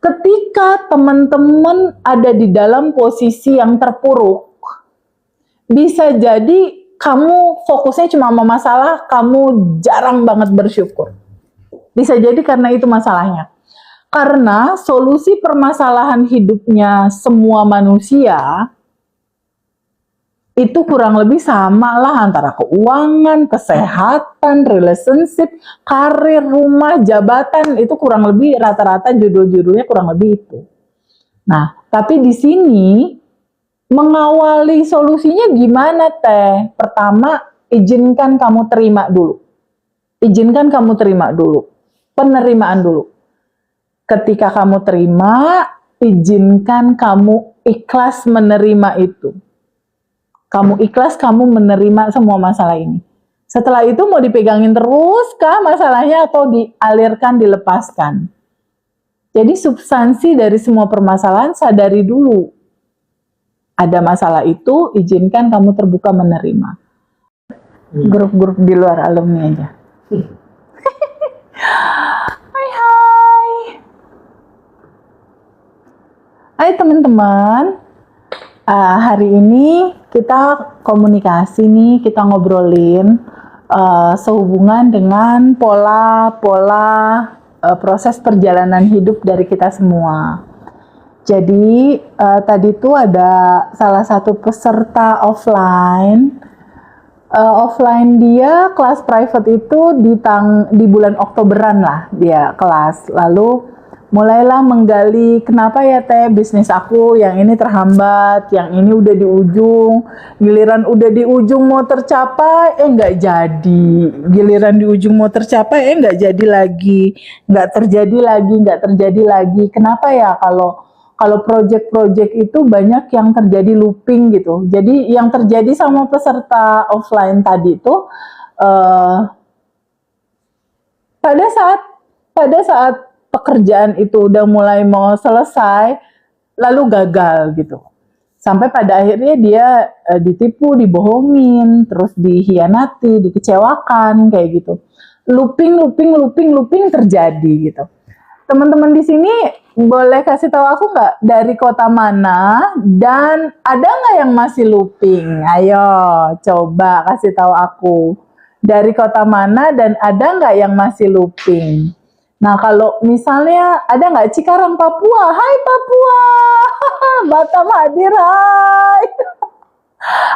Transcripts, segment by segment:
Ketika teman-teman ada di dalam posisi yang terpuruk, bisa jadi kamu fokusnya cuma sama masalah, kamu jarang banget bersyukur. Bisa jadi karena itu masalahnya. Karena solusi permasalahan hidupnya semua manusia itu kurang lebih sama lah, antara keuangan, kesehatan, relationship, karir, rumah, jabatan, itu kurang lebih rata-rata judul-judulnya kurang lebih itu. Nah, tapi di sini mengawali solusinya gimana teh? Pertama, izinkan kamu terima dulu. Izinkan kamu terima dulu. Penerimaan dulu. Ketika kamu terima, izinkan kamu ikhlas menerima itu. Kamu ikhlas, kamu menerima semua masalah ini. Setelah itu mau dipegangin terus kah masalahnya atau dialirkan, dilepaskan? Jadi substansi dari semua permasalahan sadari dulu. Ada masalah itu, izinkan kamu terbuka menerima. Grup-grup di luar alumni aja. Hai hai. Hai teman-teman. Hari ini kita komunikasi nih, kita ngobrolin sehubungan dengan pola-pola proses perjalanan hidup dari kita semua. Jadi tadi tuh ada salah satu peserta offline dia kelas private itu di bulan Oktoberan lah dia kelas, lalu mulailah menggali kenapa ya teh bisnis aku yang ini terhambat, yang ini udah di ujung, giliran udah di ujung mau tercapai nggak jadi, giliran di ujung mau tercapai nggak jadi lagi, nggak terjadi lagi. Kenapa ya kalau project-project itu banyak yang terjadi looping gitu. Jadi yang terjadi sama peserta offline tadi itu pada saat pekerjaan itu udah mulai mau selesai, lalu gagal gitu. Sampai pada akhirnya dia ditipu, dibohongin, terus dihianati, dikecewakan kayak gitu. Looping terjadi gitu. Teman-teman di sini boleh kasih tahu aku nggak dari kota mana dan ada nggak yang masih looping? Ayo coba kasih tahu aku dari kota mana dan ada nggak yang masih looping? Nah kalau misalnya ada nggak Cikarang Papua? Hai Papua, Batam hadir, hai.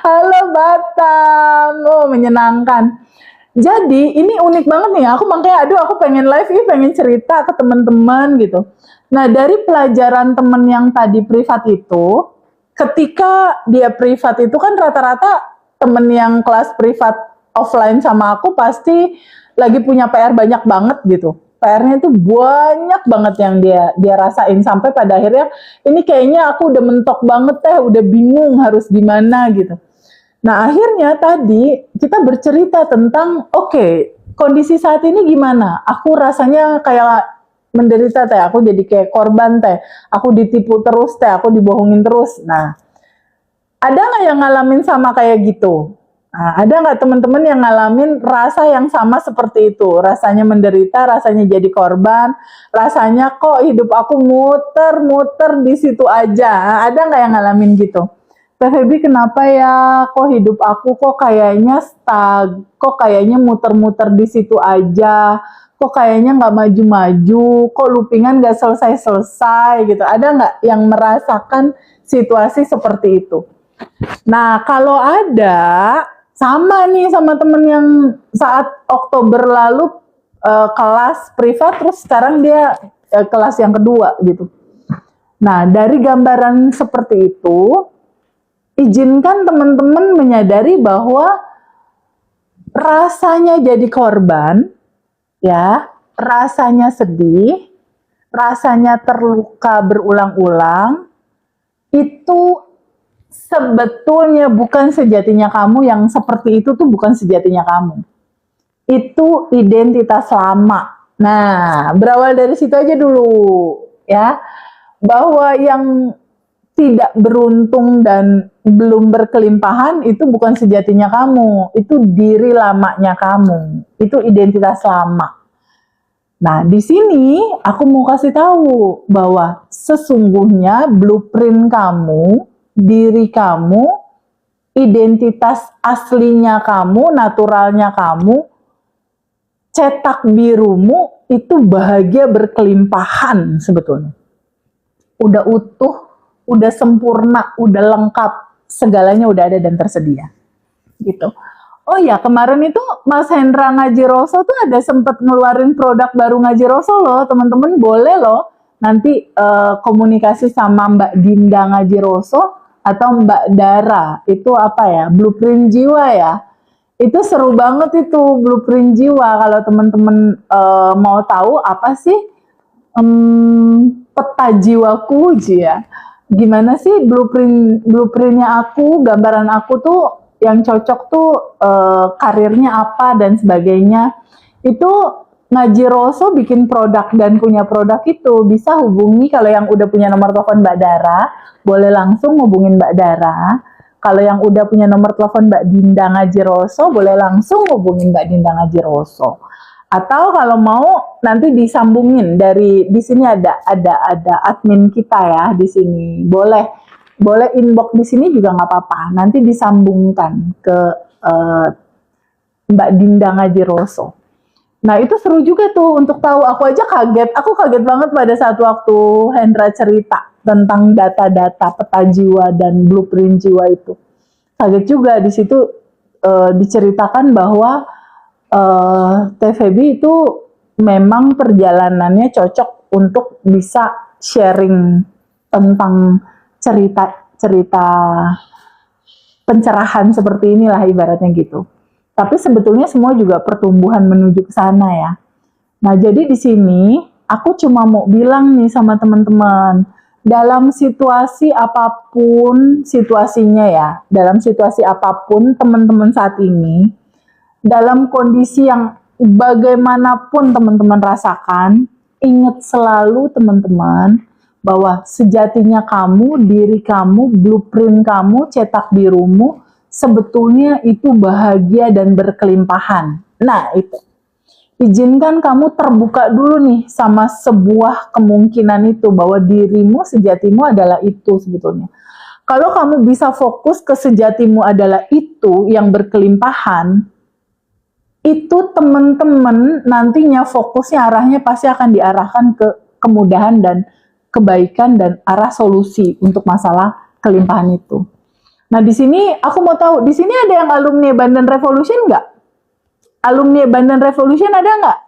Halo Batam, oh menyenangkan. Jadi ini unik banget nih, aku makanya aku pengen live ini, pengen cerita ke teman-teman gitu. Nah dari pelajaran temen yang tadi privat itu, ketika dia privat itu kan rata-rata temen yang kelas privat offline sama aku pasti lagi punya PR banyak banget gitu. PR-nya itu banyak banget yang dia rasain sampai pada akhirnya ini kayaknya aku udah mentok banget teh, udah bingung harus gimana gitu. Nah akhirnya tadi kita bercerita tentang oke, kondisi saat ini gimana? Aku rasanya kayak menderita teh, aku jadi kayak korban teh, aku ditipu terus teh, aku dibohongin terus. Nah ada nggak yang ngalamin sama kayak gitu? Nah, ada nggak teman-teman yang ngalamin rasa yang sama seperti itu? Rasanya menderita, rasanya jadi korban, rasanya kok hidup aku muter-muter di situ aja. Nah, ada nggak yang ngalamin gitu? Teh Febi kenapa ya kok hidup aku kok kayaknya stuck, kok kayaknya muter-muter di situ aja, kok kayaknya nggak maju-maju, kok loopingan nggak selesai-selesai gitu. Ada nggak yang merasakan situasi seperti itu? Nah kalau ada, sama nih sama temen yang saat Oktober lalu kelas privat, terus sekarang dia kelas yang kedua gitu. Nah dari gambaran seperti itu, izinkan teman-teman menyadari bahwa rasanya jadi korban, ya, rasanya sedih, rasanya terluka berulang-ulang, itu sebetulnya bukan sejatinya kamu. Yang seperti itu tuh bukan sejatinya kamu. Itu identitas lama. Nah, berawal dari situ aja dulu, ya, bahwa yang tidak beruntung dan belum berkelimpahan itu bukan sejatinya kamu, itu diri lamanya kamu, itu identitas lama. Nah, di sini aku mau kasih tahu bahwa sesungguhnya blueprint kamu, diri kamu, identitas aslinya kamu, naturalnya kamu, cetak birumu itu bahagia berkelimpahan sebetulnya. Udah utuh, udah sempurna, udah lengkap, segalanya udah ada dan tersedia. Gitu. Oh ya, kemarin itu Mas Hendra Ngajiroso tuh ada sempet ngeluarin produk baru Ngajiroso loh, teman-teman boleh loh nanti komunikasi sama Mbak Dinda Ngajiroso atau Mbak Dara, itu apa ya, blueprint jiwa ya. Itu seru banget itu blueprint jiwa. Kalau teman-teman mau tahu apa sih peta jiwaku ya. Gimana sih blueprintnya aku, gambaran aku tuh yang cocok tuh karirnya apa dan sebagainya. Itu Ngajiroso bikin produk dan punya produk itu bisa hubungi, kalau yang udah punya nomor telepon Mbak Dara, boleh langsung hubungin Mbak Dara. Kalau yang udah punya nomor telepon Mbak Dinda Ngajiroso, boleh langsung hubungin Mbak Dinda Ngajiroso. Atau kalau mau nanti disambungin dari di sini ada admin kita ya di sini. Boleh inbox di sini juga nggak apa-apa. Nanti disambungkan ke Mbak Dinda Ngajiroso. Nah itu seru juga tuh untuk tahu. Aku kaget banget pada saat waktu Hendra cerita tentang data-data peta jiwa dan blueprint jiwa itu. Kaget juga di situ diceritakan bahwa TVB itu memang perjalanannya cocok untuk bisa sharing tentang cerita pencerahan seperti inilah ibaratnya gitu. Tapi sebetulnya semua juga pertumbuhan menuju ke sana ya. Nah, jadi di sini aku cuma mau bilang nih sama teman-teman, dalam situasi apapun situasinya ya, dalam situasi apapun teman-teman saat ini, dalam kondisi yang bagaimanapun teman-teman rasakan, ingat selalu teman-teman bahwa sejatinya kamu, diri kamu, blueprint kamu, cetak birumu, sebetulnya itu bahagia dan berkelimpahan. Nah, itu. Izinkan kamu terbuka dulu nih sama sebuah kemungkinan itu, bahwa dirimu, sejatimu adalah itu sebetulnya. Kalau kamu bisa fokus ke sejatimu adalah itu yang berkelimpahan, itu teman-teman nantinya fokusnya arahnya pasti akan diarahkan ke kemudahan dan kebaikan dan arah solusi untuk masalah kelimpahan itu. Nah, di sini aku mau tahu, di sini ada yang alumni Bandan Revolution nggak? Alumni Bandan Revolution ada nggak?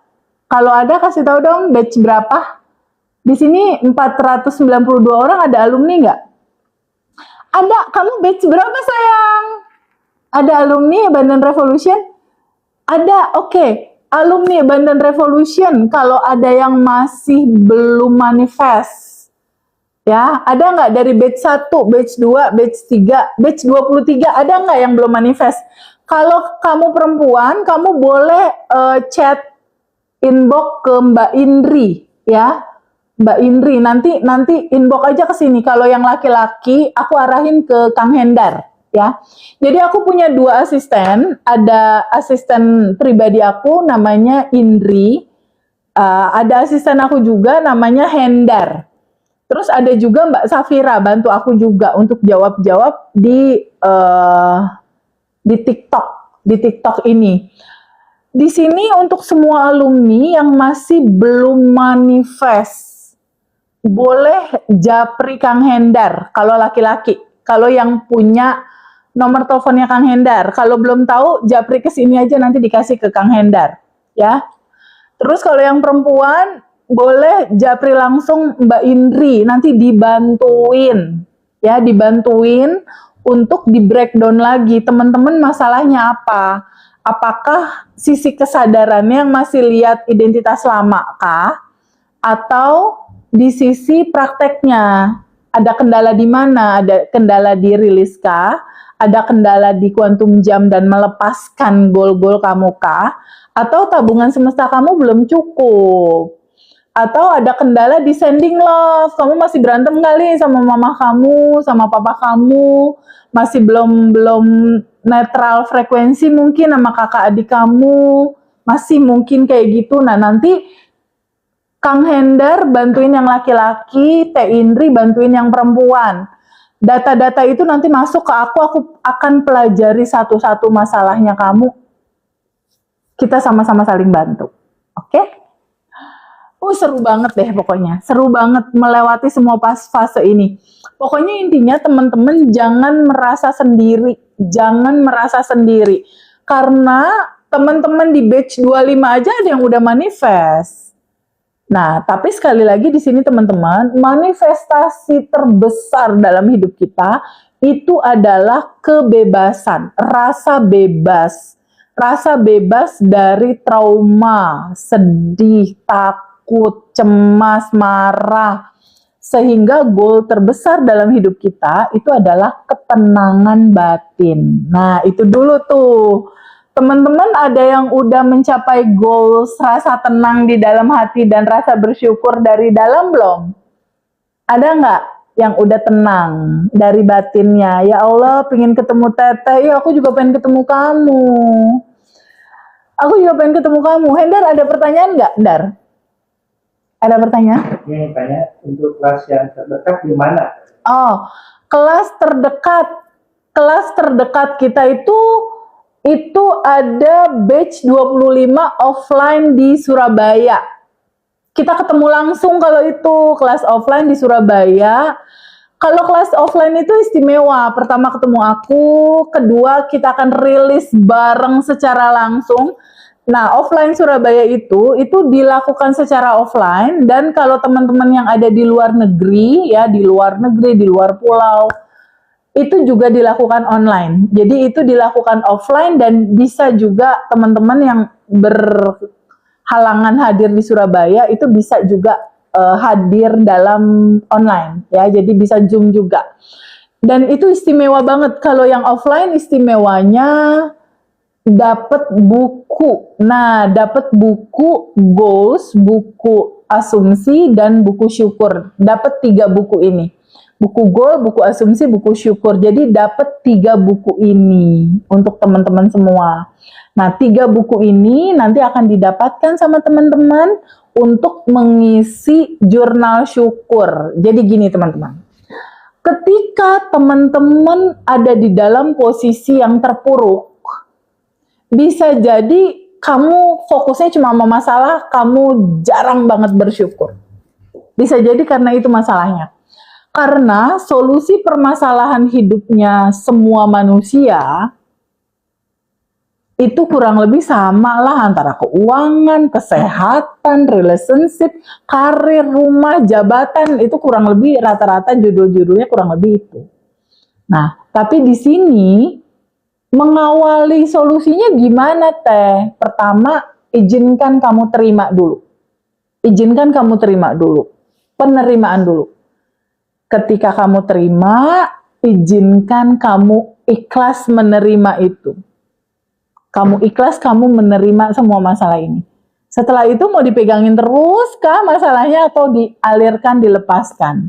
Kalau ada kasih tahu dong batch berapa? Di sini 492 orang, ada alumni nggak? Ada, kamu batch berapa sayang? Ada alumni Bandan Revolution? Ada, oke. Alumni Bandan Revolution, kalau ada yang masih belum manifest, ya, ada nggak dari batch 1, batch 2, batch 3, batch 23, ada nggak yang belum manifest? Kalau kamu perempuan, kamu boleh chat inbox ke Mbak Indri, ya. Mbak Indri, nanti inbox aja ke sini. Kalau yang laki-laki, aku arahin ke Kang Hendar, ya. Jadi aku punya 2 asisten, ada asisten pribadi aku namanya Indri, ada asisten aku juga namanya Hendar. Terus ada juga Mbak Safira, bantu aku juga untuk jawab-jawab di TikTok ini. Di sini untuk semua alumni yang masih belum manifest, boleh japri Kang Hendar kalau laki-laki. Kalau yang punya nomor teleponnya Kang Hendar, kalau belum tahu japri ke sini aja, nanti dikasih ke Kang Hendar, ya. Terus kalau yang perempuan boleh japri langsung Mbak Indri, nanti dibantuin, ya, dibantuin untuk di breakdown lagi teman-teman masalahnya apa. Apakah sisi kesadarannya yang masih lihat identitas lama kah? Atau di sisi prakteknya ada kendala di mana? Ada kendala di rilis kah? Ada kendala di kuantum jam dan melepaskan goal-goal kamu kah? Atau tabungan semesta kamu belum cukup? Atau ada kendala di sending love, kamu masih berantem kali sama mama kamu, sama papa kamu, masih belum netral frekuensi mungkin sama kakak adik kamu, masih mungkin kayak gitu. Nah, nanti Kang Hendar bantuin yang laki-laki, Teh Indri bantuin yang perempuan. Data-data itu nanti masuk ke aku akan pelajari satu-satu masalahnya kamu. Kita sama-sama saling bantu. Oke? Seru banget deh pokoknya. Seru banget melewati semua fase ini. Pokoknya intinya teman-teman jangan merasa sendiri. Jangan merasa sendiri. Karena teman-teman di batch 25 aja ada yang udah manifest. Nah, tapi sekali lagi di sini teman-teman, manifestasi terbesar dalam hidup kita itu adalah kebebasan, rasa bebas. Rasa bebas dari trauma, sedih, takut, cemas, marah. Sehingga goal terbesar dalam hidup kita itu adalah ketenangan batin. Nah, itu dulu tuh. Teman-teman ada yang udah mencapai goals rasa tenang di dalam hati dan rasa bersyukur dari dalam belum? Ada nggak yang udah tenang dari batinnya? Ya Allah, pengen ketemu Teteh. Ya aku juga pengen ketemu kamu. Aku juga pengen ketemu kamu. Hendar, ada pertanyaan nggak, Dar? Ada pertanyaan? Ini tanya untuk kelas yang terdekat di mana? Oh, kelas terdekat. Kelas terdekat kita itu ada batch 25 offline di Surabaya. Kita ketemu langsung kalau itu kelas offline di Surabaya. Kalau kelas offline itu istimewa. Pertama ketemu aku, kedua kita akan rilis bareng secara langsung. Nah, offline Surabaya itu dilakukan secara offline, dan kalau teman-teman yang ada di luar negeri, di luar pulau, itu juga dilakukan online. Jadi itu dilakukan offline dan bisa juga teman-teman yang berhalangan hadir di Surabaya itu bisa juga hadir dalam online ya. Jadi bisa Zoom juga. Dan itu istimewa banget. Kalau yang offline istimewanya dapat buku. Nah, dapat buku goals, buku asumsi dan buku syukur. Dapat 3 buku ini. Buku goal, buku asumsi, buku syukur. Jadi dapat 3 buku ini untuk teman-teman semua. Nah, 3 buku ini nanti akan didapatkan sama teman-teman untuk mengisi jurnal syukur. Jadi gini teman-teman. Ketika teman-teman ada di dalam posisi yang terpuruk, bisa jadi kamu fokusnya cuma sama masalah, kamu jarang banget bersyukur. Bisa jadi karena itu masalahnya. Karena solusi permasalahan hidupnya semua manusia itu kurang lebih sama lah antara keuangan, kesehatan, relationship, karir, rumah, jabatan, itu kurang lebih rata-rata judul-judulnya kurang lebih itu. Nah, tapi di sini mengawali solusinya gimana Teh? Pertama, izinkan kamu terima dulu. Izinkan kamu terima dulu. Penerimaan dulu. Ketika kamu terima, izinkan kamu ikhlas menerima itu. Kamu ikhlas, kamu menerima semua masalah ini. Setelah itu mau dipegangin terus kah masalahnya atau dialirkan, dilepaskan?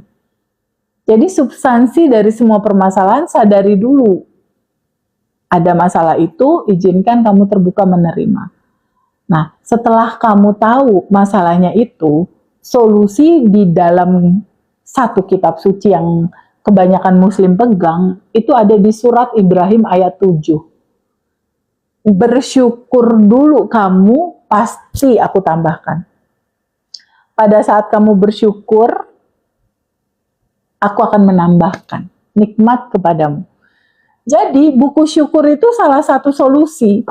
Jadi substansi dari semua permasalahan sadari dulu. Ada masalah itu, izinkan kamu terbuka menerima. Nah, setelah kamu tahu masalahnya itu, solusi di dalam satu kitab suci yang kebanyakan muslim pegang, itu ada di surat Ibrahim ayat 7. Bersyukur dulu kamu, pasti aku tambahkan. Pada saat kamu bersyukur, aku akan menambahkan nikmat kepadamu. Jadi buku syukur itu salah satu solusi.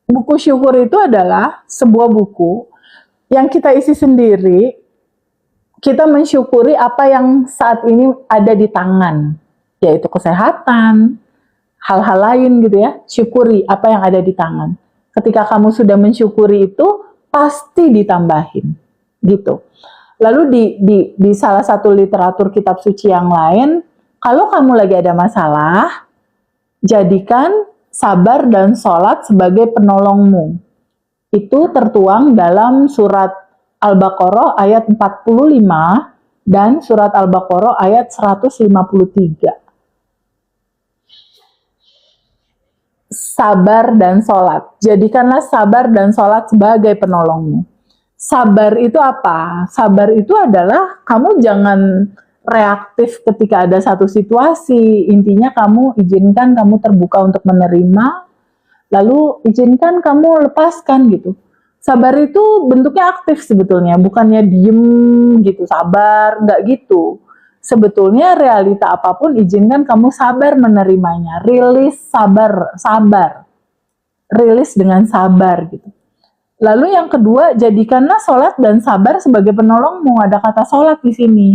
Buku syukur itu adalah sebuah buku yang kita isi sendiri. Kita mensyukuri apa yang saat ini ada di tangan, yaitu kesehatan, hal-hal lain gitu ya. Syukuri apa yang ada di tangan. Ketika kamu sudah mensyukuri itu, pasti ditambahin gitu. Lalu di salah satu literatur kitab suci yang lain, kalau kamu lagi ada masalah, jadikan sabar dan sholat sebagai penolongmu. Itu tertuang dalam surat Al-Baqarah ayat 45 dan surat Al-Baqarah ayat 153. Sabar dan sholat. Jadikanlah sabar dan sholat sebagai penolongmu. Sabar itu apa? Sabar itu adalah kamu jangan reaktif ketika ada satu situasi. Intinya kamu izinkan kamu terbuka untuk menerima, lalu izinkan kamu lepaskan gitu. Sabar itu bentuknya aktif sebetulnya, bukannya diem gitu, sabar, nggak gitu. Sebetulnya realita apapun izinkan kamu sabar menerimanya. Rilis sabar, sabar. Rilis dengan sabar gitu. Lalu yang kedua, jadikanlah sholat dan sabar sebagai penolongmu. Ada kata sholat di sini.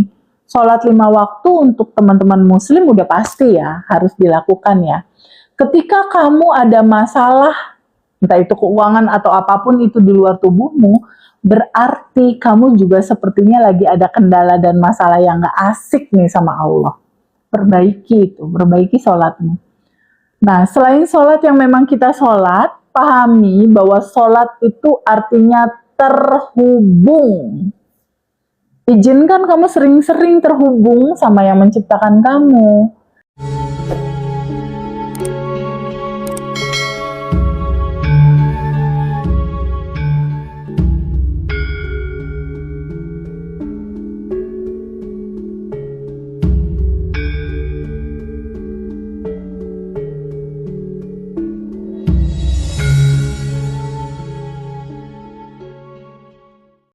Sholat 5 waktu untuk teman-teman muslim udah pasti ya, harus dilakukan ya. Ketika kamu ada masalah, entah itu keuangan atau apapun itu di luar tubuhmu, berarti kamu juga sepertinya lagi ada kendala dan masalah yang gak asik nih sama Allah. Perbaiki itu, perbaiki sholatmu. Nah, selain sholat yang memang kita sholat, pahami bahwa sholat itu artinya terhubung. Izinkan kamu sering-sering terhubung sama yang menciptakan kamu.